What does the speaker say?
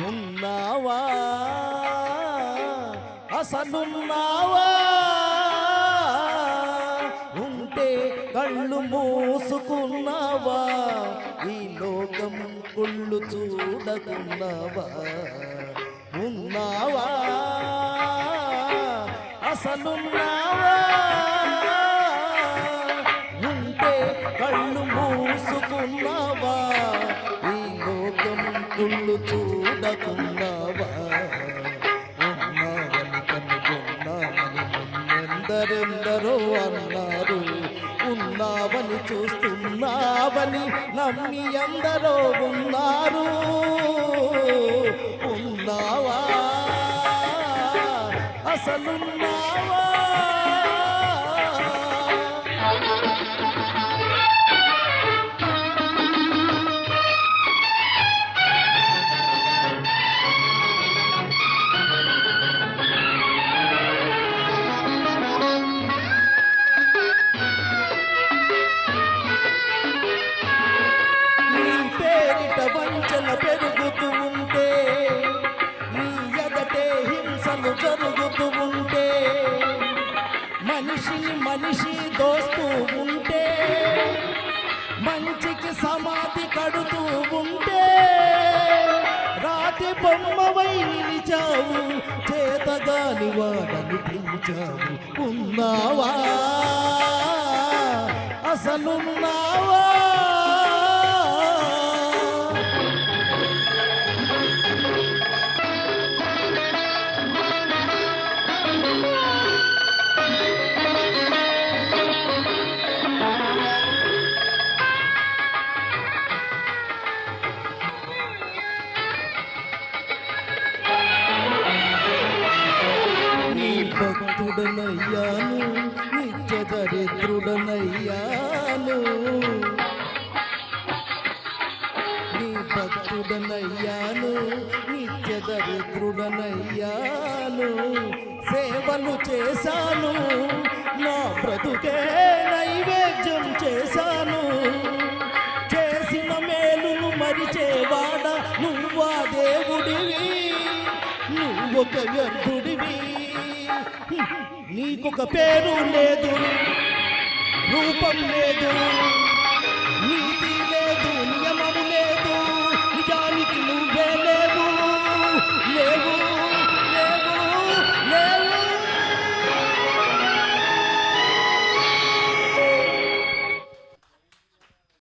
ఉన్నావా అసలున్నావా ఉంటే కళ్ళు మూసుకున్నావా ఈ లోకం కుళ్ళు చూడకున్నావా ఉన్నావా అసలున్నావా ఉంటే కళ్ళు మూసుకున్నావా ఈ లోకం కుళ్ళు చూడకున్నావా ఉన్నావని కనుగొన్నామని ముందెందరెందరో అన్నారు ఉన్నావని చూస్తున్నావని నమ్మి ఎందరో ఉన్నారు ఉన్నావా అసలున్నావా వంచన పెరుగుతూ ఉంటే నీ ఎదటే హింసలు జరుగుతూ ఉంటే మనిషిని మనిషి దోస్తూ ఉంటే మంచికి సమాధి కడుతూ ఉంటే రాతి బొమ్మవై నిలిచావు చేతగాని వాడనిపించావు ఉన్నావా అసలున్నావా భక్తుడనయ్యాను నిత్య దరిద్రుడనయ్యాను నీ భక్తుడనయ్యాను నిత్య దరిద్రుడనయ్యాను సేవలు చేశాను నా బ్రతుకే నైవేద్యం చేశాను చేసిన మేలును మరిచేవాడ నువ్వా దేవుడివి నువ్వొక వ్యర్థుడివి నీకొక పేరు లేదు రూపం లేదు నీతి